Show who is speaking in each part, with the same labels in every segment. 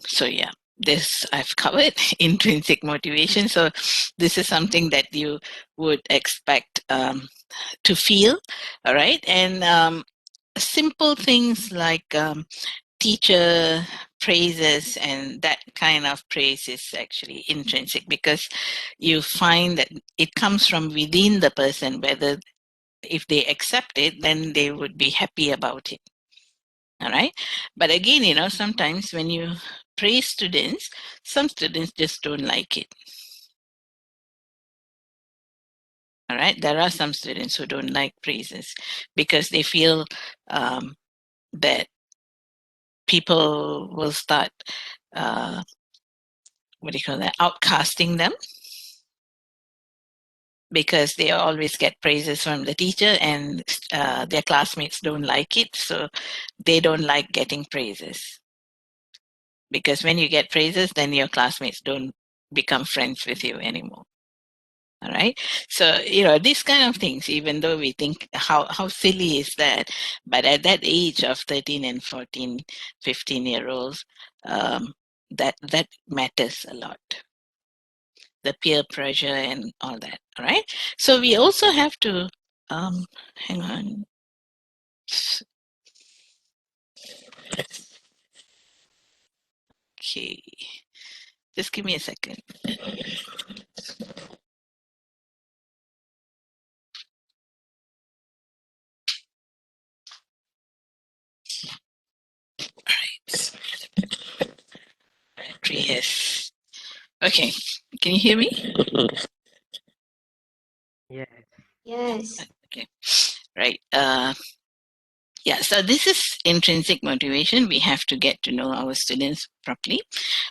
Speaker 1: So yeah, this I've covered intrinsic motivation. So this is something that you would expect to feel, all right? And simple things like teacher praises and that kind of praise is actually intrinsic because you find that it comes from within the person, whether if they accept it, then they would be happy about it. All right. But again, sometimes when you praise students, some students just don't like it. All right. There are some students who don't like praises because they feel that people will start, uh, what do you call that, outcasting them because they always get praises from the teacher and their classmates don't like it. So they don't like getting praises because when you get praises, then your classmates don't become friends with you anymore. All right. So, these kind of things, even though we think how silly is that, but at that age of 13 and 14, 15-year-olds, that matters a lot. The peer pressure and all that. All right. So we also have to, hang on. Okay. Just give me a second. All right. Battery is okay. Can you hear me?
Speaker 2: Yes.
Speaker 3: Yes.
Speaker 1: Okay. Right. Yeah, so this is intrinsic motivation. We have to get to know our students properly.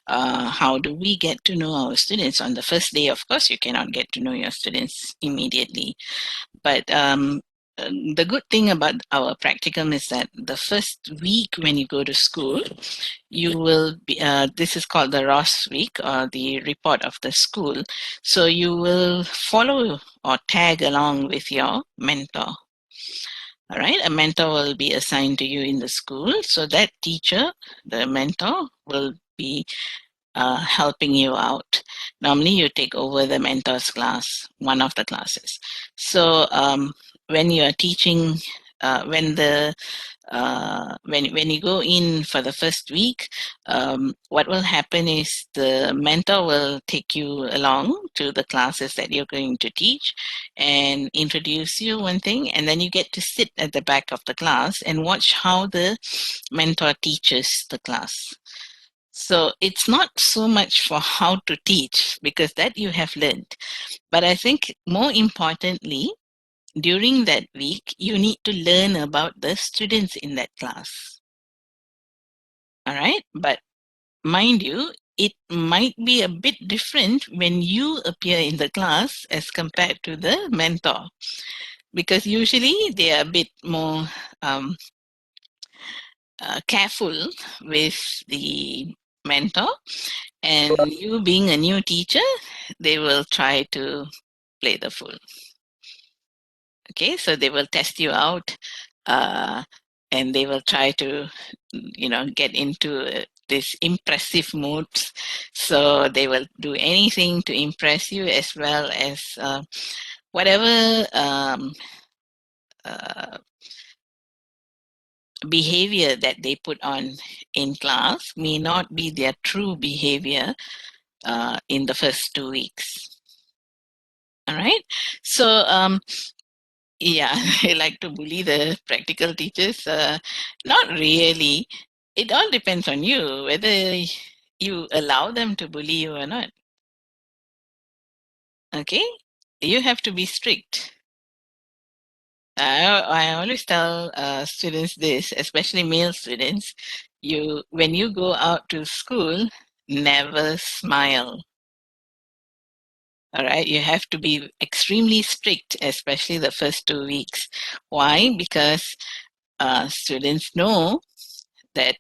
Speaker 1: How do we get to know our students? On the first day, of course, you cannot get to know your students immediately. But the good thing about our practicum is that the first week when you go to school, you will be, this is called the Ross week or the report of the school. So you will follow or tag along with your mentor. All right, a mentor will be assigned to you in the school. So that teacher, the mentor, will be helping you out. Normally, you take over the mentor's class, one of the classes. So when you are teaching, when you go in for the first week, what will happen is the mentor will take you along to the classes that you're going to teach and introduce you one thing, and then you get to sit at the back of the class and watch how the mentor teaches the class. So it's not so much for how to teach because that you have learned, but I think more importantly, during that week, you need to learn about the students in that class. All right. But mind you, it might be a bit different when you appear in the class as compared to the mentor, because usually they are a bit more um, careful with the mentor. And you being a new teacher, they will try to play the fool. Okay, so they will test you out, uh, and they will try to, get into this impressive modes. So they will do anything to impress you, as well as whatever uh, behavior that they put on in class may not be their true behavior in the first 2 weeks. All right. So yeah, I like to bully the practical teachers. Not really. It all depends on you whether you allow them to bully you or not. Okay? You have to be strict. I always tell students this, especially male students. When you go out to school, never smile. All right, you have to be extremely strict, especially the first 2 weeks. Why? Because students know that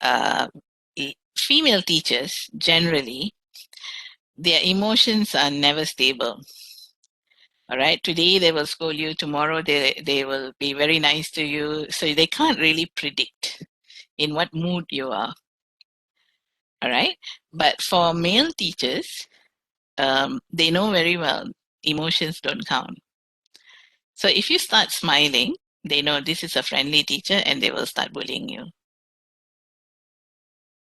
Speaker 1: uh, female teachers generally, their emotions are never stable. All right, today they will scold you, tomorrow they will be very nice to you. So they can't really predict in what mood you are. All right. But for male teachers, they know very well emotions don't count. So if you start smiling, they know this is a friendly teacher and they will start bullying you.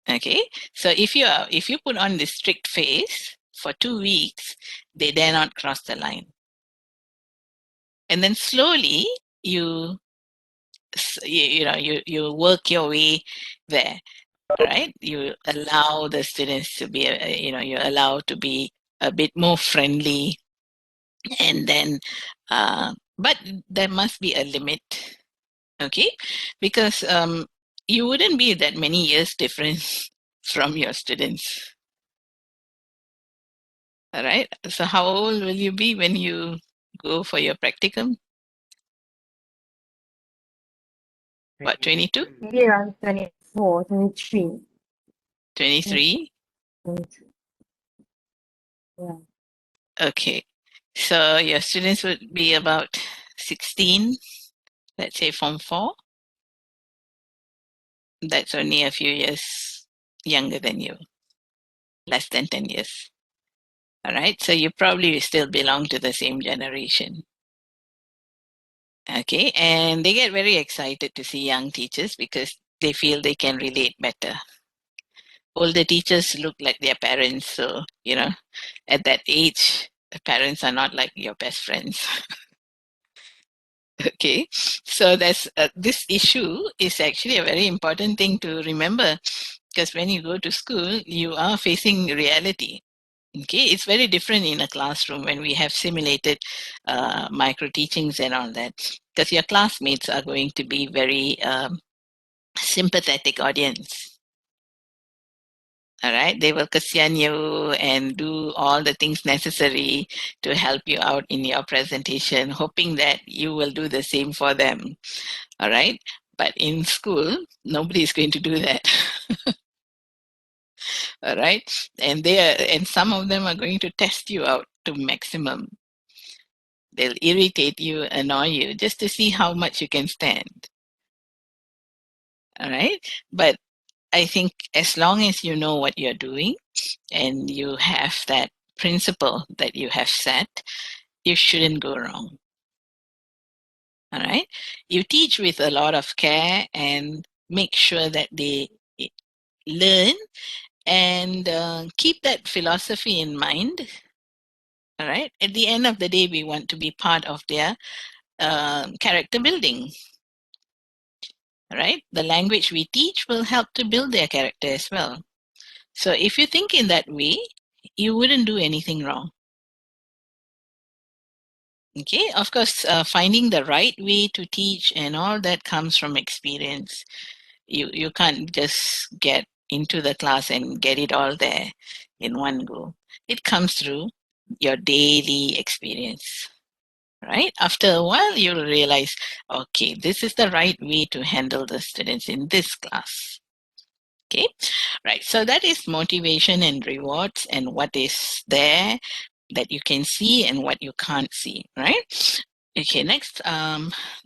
Speaker 1: Okay. So if you put on this strict face for 2 weeks, they dare not cross the line. And then slowly you you work your way there. Right, you allow the students to be you allow to be a bit more friendly, and then but there must be a limit. Okay, because you wouldn't be that many years difference from your students. All right, so how old will you be when you go for your practicum? What, 22?
Speaker 2: Maybe around 24, 23.
Speaker 1: 23?
Speaker 2: 23. Yeah.
Speaker 1: Okay, so your students would be about 16, let's say form 4. That's only a few years younger than you, less than 10 years. All right, so you probably still belong to the same generation. Okay, and they get very excited to see young teachers because they feel they can relate better. Older teachers look like their parents, so, at that age, the parents are not like your best friends. Okay, so that's this issue is actually a very important thing to remember, because when you go to school, you are facing reality. Okay, it's very different in a classroom when we have simulated micro teachings and all that, because your classmates are going to be very sympathetic audience. All right, they will kasihan you and do all the things necessary to help you out in your presentation, hoping that you will do the same for them. All right, but in school, nobody is going to do that. All right, and some of them are going to test you out to maximum. They'll irritate you, annoy you, just to see how much you can stand. All right, but I think as long as you know what you're doing and you have that principle that you have set, you shouldn't go wrong. All right, you teach with a lot of care and make sure that they learn, and keep that philosophy in mind. All right, at the end of the day, we want to be part of their character building. All right, the language we teach will help to build their character as well. So if you think in that way, you wouldn't do anything wrong. Okay, of course, finding the right way to teach and all that comes from experience. You can't just get into the class and get it all there in one go. It comes through your daily experience. Right, after a while you'll realize, okay, this is the right way to handle the students in this class. Okay, right, so that is motivation and rewards, and what is there that you can see and what you can't see. Right. Okay, next